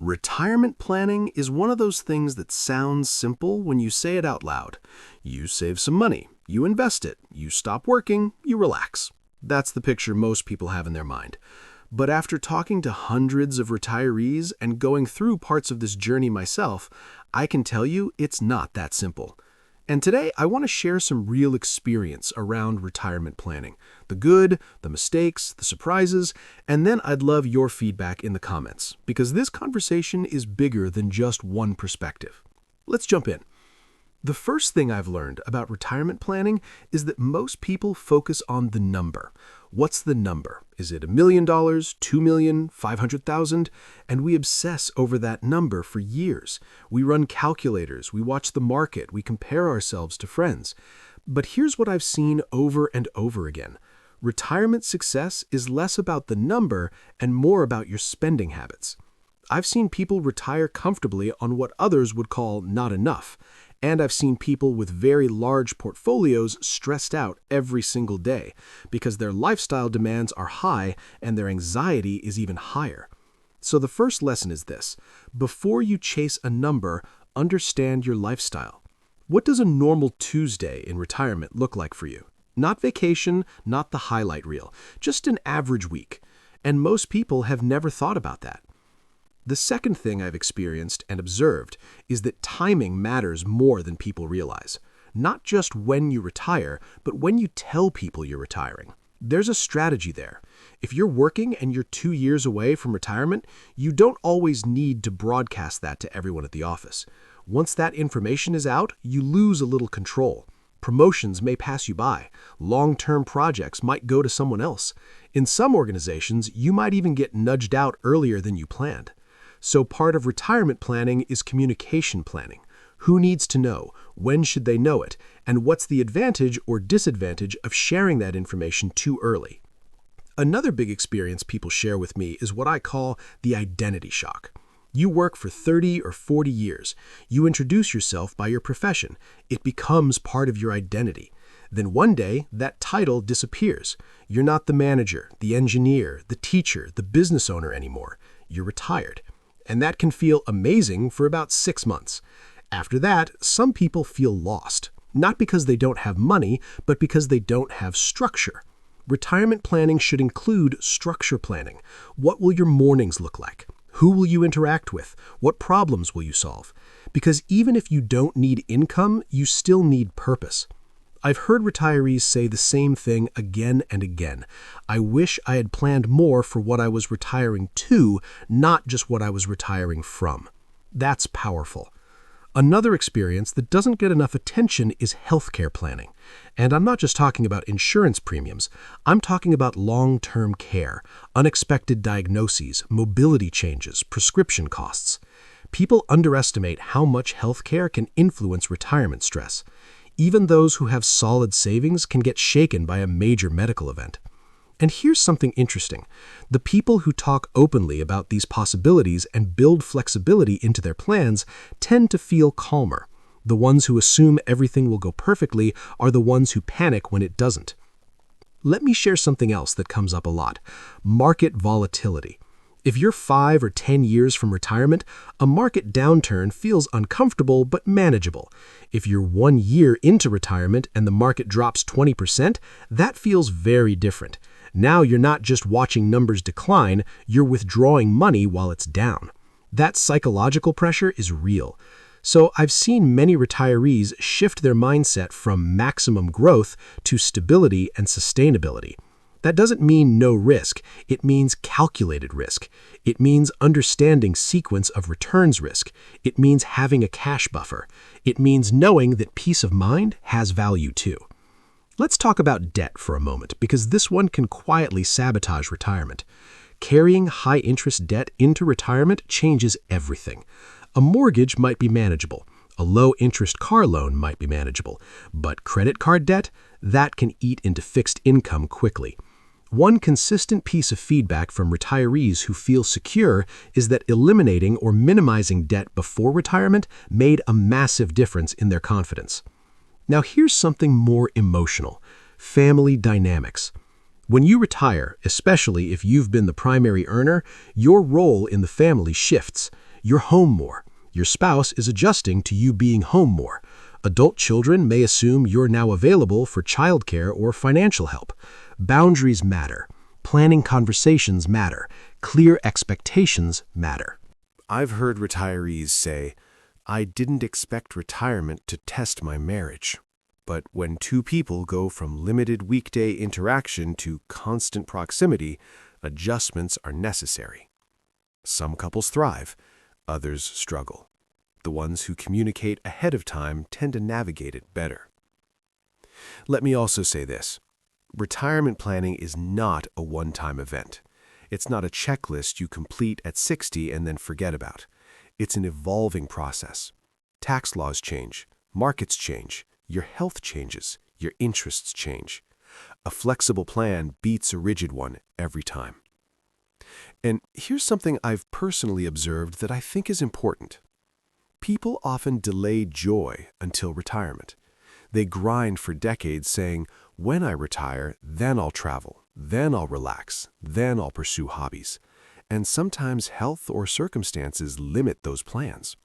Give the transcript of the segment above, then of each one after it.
Retirement planning is one of those things that sounds simple when you say it out loud. You save some money, you invest it, you stop working, you relax. That's the picture most people have in their mind. But after talking to hundreds of retirees and going through parts of this journey myself, I can tell you it's not that simple. And today, I want to share some real experience around retirement planning. The good, the mistakes, the surprises, and then I'd love your feedback in the comments, because this conversation is bigger than just one perspective. Let's jump in. The first thing I've learned about retirement planning is that most people focus on the number. What's the number? Is it $1 million, $2 million, 500,000? And we obsess over that number for years. We run calculators, we watch the market, we compare ourselves to friends. But here's what I've seen over and over again. Retirement success is less about the number and more about your spending habits. I've seen people retire comfortably on what others would call not enough. And I've seen people with very large portfolios stressed out every single day because their lifestyle demands are high and their anxiety is even higher. So the first lesson is this: before you chase a number, understand your lifestyle. What does a normal Tuesday in retirement look like for you? Not vacation, not the highlight reel, just an average week. And most people have never thought about that. The second thing I've experienced and observed is that timing matters more than people realize. Not just when you retire, but when you tell people you're retiring. There's a strategy there. If you're working and you're 2 years away from retirement, you don't always need to broadcast that to everyone at the office. Once that information is out, you lose a little control. Promotions may pass you by. Long-term projects might go to someone else. In some organizations, you might even get nudged out earlier than you planned. So part of retirement planning is communication planning. Who needs to know? When should they know it? And what's the advantage or disadvantage of sharing that information too early? Another big experience people share with me is what I call the identity shock. You work for 30 or 40 years. You introduce yourself by your profession. It becomes part of your identity. Then one day, that title disappears. You're not the manager, the engineer, the teacher, the business owner anymore. You're retired. And that can feel amazing for about 6 months. After that, some people feel lost, not because they don't have money, but because they don't have structure. Retirement planning should include structure planning. What will your mornings look like? Who will you interact with? What problems will you solve? Because even if you don't need income, you still need purpose. I've heard retirees say the same thing again and again. I wish I had planned more for what I was retiring to, not just what I was retiring from. That's powerful. Another experience that doesn't get enough attention is healthcare planning. And I'm not just talking about insurance premiums. I'm talking about long-term care, unexpected diagnoses, mobility changes, prescription costs. People underestimate how much healthcare can influence retirement stress. Even those who have solid savings can get shaken by a major medical event. And here's something interesting. The people who talk openly about these possibilities and build flexibility into their plans tend to feel calmer. The ones who assume everything will go perfectly are the ones who panic when it doesn't. Let me share something else that comes up a lot: market volatility. If you're 5 or 10 years from retirement, a market downturn feels uncomfortable but manageable. If you're 1 year into retirement and the market drops 20%, that feels very different. Now you're not just watching numbers decline, you're withdrawing money while it's down. That psychological pressure is real. So I've seen many retirees shift their mindset from maximum growth to stability and sustainability. That doesn't mean no risk. It means calculated risk. It means understanding sequence of returns risk. It means having a cash buffer. It means knowing that peace of mind has value too. Let's talk about debt for a moment, because this one can quietly sabotage retirement. Carrying high-interest debt into retirement changes everything. A mortgage might be manageable. A low-interest car loan might be manageable. But credit card debt? That can eat into fixed income quickly. One consistent piece of feedback from retirees who feel secure is that eliminating or minimizing debt before retirement made a massive difference in their confidence. Now here's something more emotional: family dynamics. When you retire, especially if you've been the primary earner, your role in the family shifts. You're home more. Your spouse is adjusting to you being home more. Adult children may assume you're now available for childcare or financial help. Boundaries matter. Planning conversations matter. Clear expectations matter. I've heard retirees say, "I didn't expect retirement to test my marriage." But when two people go from limited weekday interaction to constant proximity, adjustments are necessary. Some couples thrive, others struggle. The ones who communicate ahead of time tend to navigate it better. Let me also say this. Retirement planning is not a one-time event. It's not a checklist you complete at 60 and then forget about. It's an evolving process. Tax laws change, markets change, your health changes, your interests change. A flexible plan beats a rigid one every time. And here's something I've personally observed that I think is important. People often delay joy until retirement. They grind for decades saying, "When I retire, then I'll travel, then I'll relax, then I'll pursue hobbies." And sometimes health or circumstances limit those plans.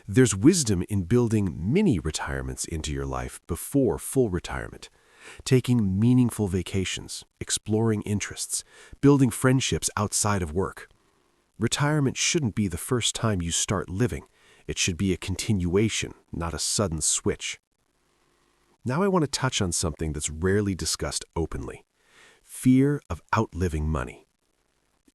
There's wisdom in building mini retirements into your life before full retirement. Taking meaningful vacations, exploring interests, building friendships outside of work. Retirement shouldn't be the first time you start living. It should be a continuation, not a sudden switch. Now I want to touch on something that's rarely discussed openly: fear of outliving money.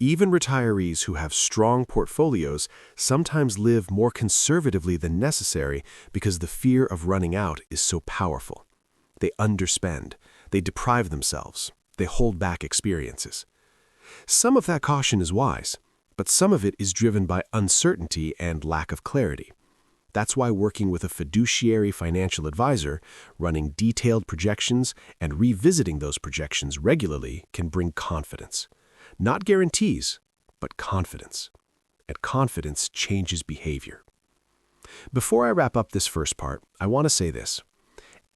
Even retirees who have strong portfolios sometimes live more conservatively than necessary because the fear of running out is so powerful. They underspend, they deprive themselves, they hold back experiences. Some of that caution is wise, but some of it is driven by uncertainty and lack of clarity. That's why working with a fiduciary financial advisor, running detailed projections, and revisiting those projections regularly can bring confidence. Not guarantees, but confidence. And confidence changes behavior. Before I wrap up this first part, I want to say this.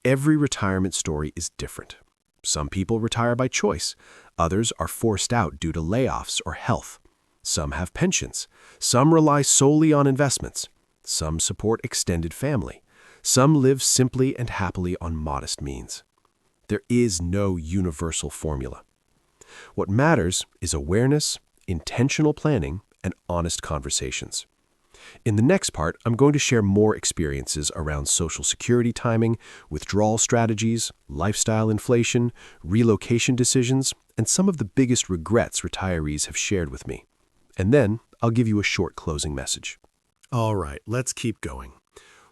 Every retirement story is different. Some people retire by choice. Others are forced out due to layoffs or health. Some have pensions. Some rely solely on investments. Some support extended family. Some live simply and happily on modest means. There is no universal formula. What matters is awareness, intentional planning, and honest conversations. In the next part, I'm going to share more experiences around Social Security timing, withdrawal strategies, lifestyle inflation, relocation decisions, and some of the biggest regrets retirees have shared with me. And then I'll give you a short closing message. All right, let's keep going.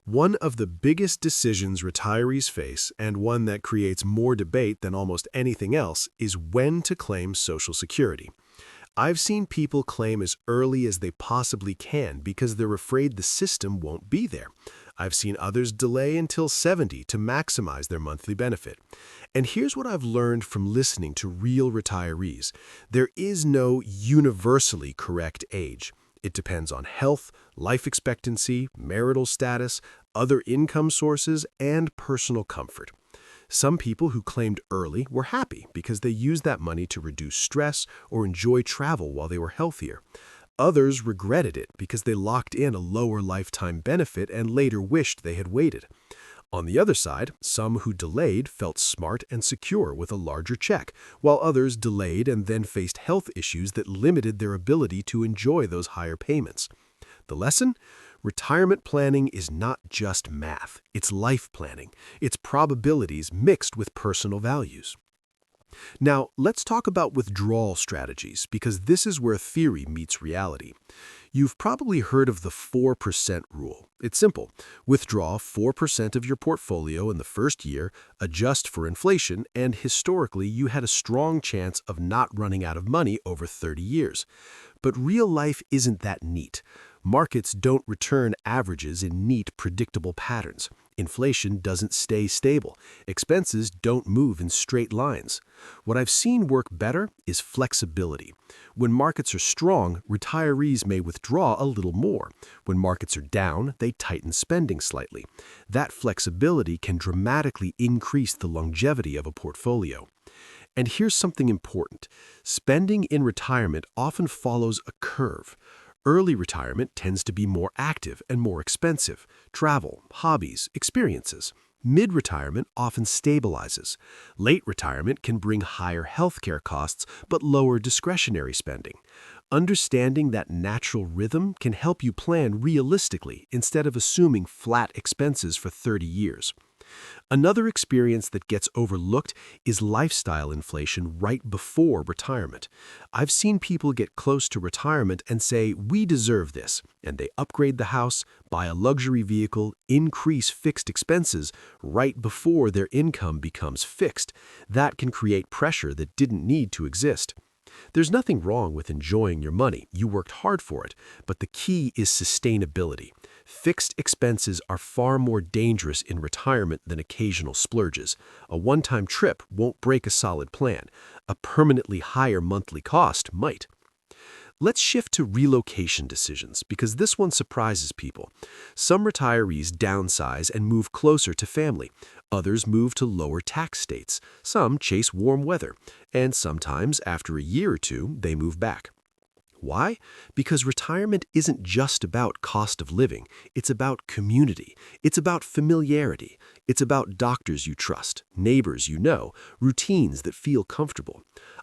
One of the biggest decisions retirees face, and one that creates more debate than almost anything else, is when to claim Social Security. I've seen people claim as early as they possibly can because they're afraid the system won't be there. I've seen others delay until 70 to maximize their monthly benefit. And here's what I've learned from listening to real retirees. There is no universally correct age. It depends on health, life expectancy, marital status, other income sources, and personal comfort. Some people who claimed early were happy because they used that money to reduce stress or enjoy travel while they were healthier. Others regretted it because they locked in a lower lifetime benefit and later wished they had waited. On the other side, some who delayed felt smart and secure with a larger check, while others delayed and then faced health issues that limited their ability to enjoy those higher payments. The lesson? Retirement planning is not just math, it's life planning. It's probabilities mixed with personal values. Now, let's talk about withdrawal strategies, because this is where theory meets reality. You've probably heard of the 4% rule. It's simple. Withdraw 4% of your portfolio in the first year, adjust for inflation, and historically you had a strong chance of not running out of money over 30 years. But real life isn't that neat. Markets don't return averages in neat, predictable patterns. Inflation doesn't stay stable. Expenses don't move in straight lines. What I've seen work better is flexibility. When markets are strong, retirees may withdraw a little more. When markets are down, they tighten spending slightly. That flexibility can dramatically increase the longevity of a portfolio. And here's something important. Spending in retirement often follows a curve. Early retirement tends to be more active and more expensive: travel, hobbies, experiences. Mid-retirement often stabilizes. Late retirement can bring higher healthcare costs but lower discretionary spending. Understanding that natural rhythm can help you plan realistically instead of assuming flat expenses for 30 years. Another experience that gets overlooked is lifestyle inflation right before retirement. I've seen people get close to retirement and say, "We deserve this," and they upgrade the house, buy a luxury vehicle, increase fixed expenses right before their income becomes fixed. That can create pressure that didn't need to exist. There's nothing wrong with enjoying your money. You worked hard for it. But the key is sustainability. Fixed expenses are far more dangerous in retirement than occasional splurges. A one-time trip won't break a solid plan. A permanently higher monthly cost might. Let's shift to relocation decisions, because this one surprises people. Some retirees downsize and move closer to family. Others move to lower tax states. Some chase warm weather. And sometimes, after a year or two, they move back. Why? Because retirement isn't just about cost of living. It's about community. It's about familiarity. It's about doctors you trust, neighbors you know, routines that feel comfortable.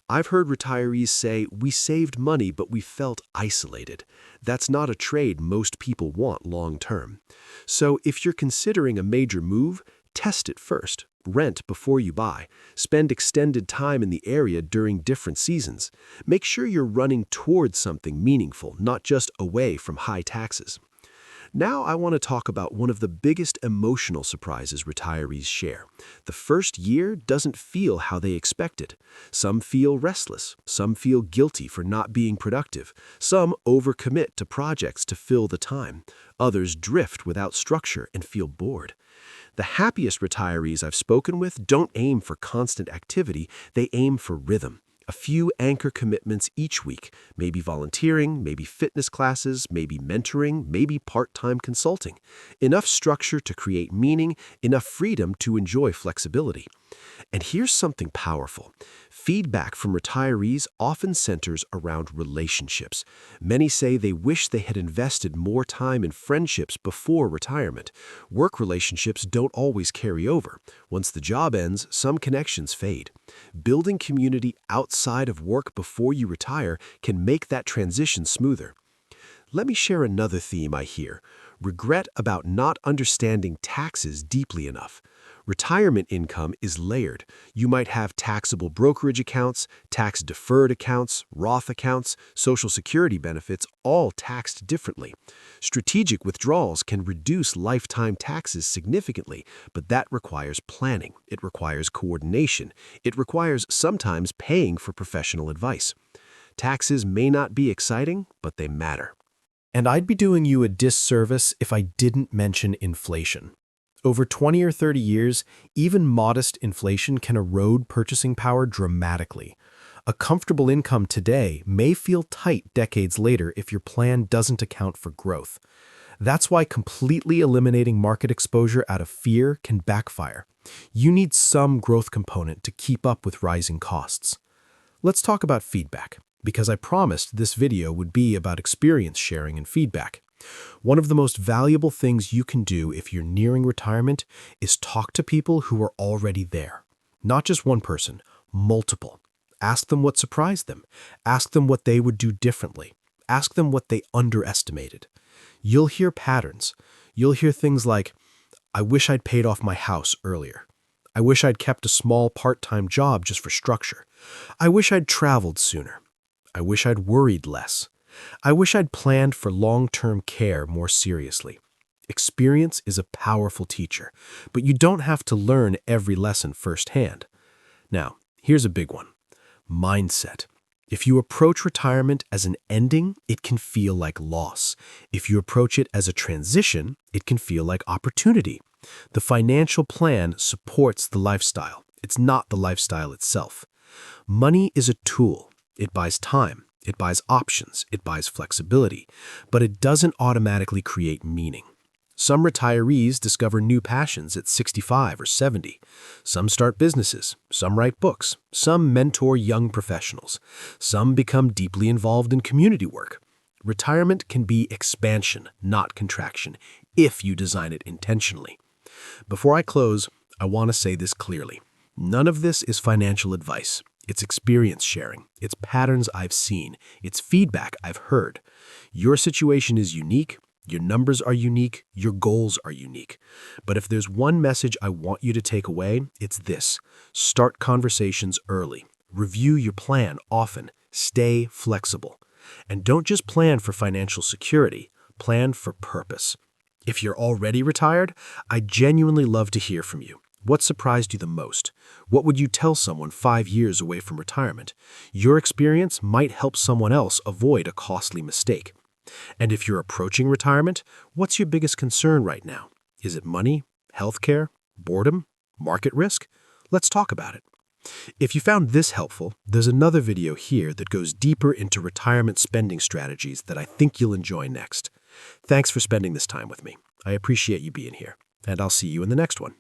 I've heard retirees say, "We saved money, but we felt isolated." That's not a trade most people want long term. So if you're considering a major move, test it first. Rent before you buy. Spend extended time in the area during different seasons. Make sure you're running towards something meaningful, not just away from high taxes. Now I want to talk about one of the biggest emotional surprises retirees share. The first year doesn't feel how they expected. Some feel restless. Some feel guilty for not being productive. Some overcommit to projects to fill the time. Others drift without structure and feel bored. The happiest retirees I've spoken with don't aim for constant activity, they aim for rhythm. A few anchor commitments each week, maybe volunteering, maybe fitness classes, maybe mentoring, maybe part-time consulting. Enough structure to create meaning, enough freedom to enjoy flexibility. And here's something powerful. Feedback from retirees often centers around relationships. Many say they wish they had invested more time in friendships before retirement. Work relationships don't always carry over. Once the job ends, some connections fade. Building community outside of work before you retire can make that transition smoother. Let me share another theme I hear: regret about not understanding taxes deeply enough. Retirement income is layered. You might have taxable brokerage accounts, tax-deferred accounts, Roth accounts, Social Security benefits, all taxed differently. Strategic withdrawals can reduce lifetime taxes significantly, but that requires planning. It requires coordination. It requires sometimes paying for professional advice. Taxes may not be exciting, but they matter. And I'd be doing you a disservice if I didn't mention inflation. Over 20 or 30 years, even modest inflation can erode purchasing power dramatically. A comfortable income today may feel tight decades later if your plan doesn't account for growth. That's why completely eliminating market exposure out of fear can backfire. You need some growth component to keep up with rising costs. Let's talk about feedback, because I promised this video would be about experience sharing and feedback. One of the most valuable things you can do if you're nearing retirement is talk to people who are already there. Not just one person, multiple. Ask them what surprised them. Ask them what they would do differently. Ask them what they underestimated. You'll hear patterns. You'll hear things like, "I wish I'd paid off my house earlier. I wish I'd kept a small part-time job just for structure. I wish I'd traveled sooner. I wish I'd worried less. I wish I'd planned for long-term care more seriously." Experience is a powerful teacher, but you don't have to learn every lesson firsthand. Now, here's a big one: mindset. If you approach retirement as an ending, it can feel like loss. If you approach it as a transition, it can feel like opportunity. The financial plan supports the lifestyle. It's not the lifestyle itself. Money is a tool. It buys time. It buys options. It buys flexibility. But it doesn't automatically create meaning. Some retirees discover new passions at 65 or 70. Some start businesses. Some write books. Some mentor young professionals. Some become deeply involved in community work. Retirement can be expansion, not contraction, if you design it intentionally. Before I close, I want to say this clearly. None of this is financial advice. It's experience sharing. It's patterns I've seen. It's feedback I've heard. Your situation is unique. Your numbers are unique. Your goals are unique. But if there's one message I want you to take away, it's this. Start conversations early. Review your plan often. Stay flexible. And don't just plan for financial security. Plan for purpose. If you're already retired, I'd genuinely love to hear from you. What surprised you the most? What would you tell someone 5 years away from retirement? Your experience might help someone else avoid a costly mistake. And if you're approaching retirement, what's your biggest concern right now? Is it money, healthcare, boredom, market risk? Let's talk about it. If you found this helpful, there's another video here that goes deeper into retirement spending strategies that I think you'll enjoy next. Thanks for spending this time with me. I appreciate you being here, and I'll see you in the next one.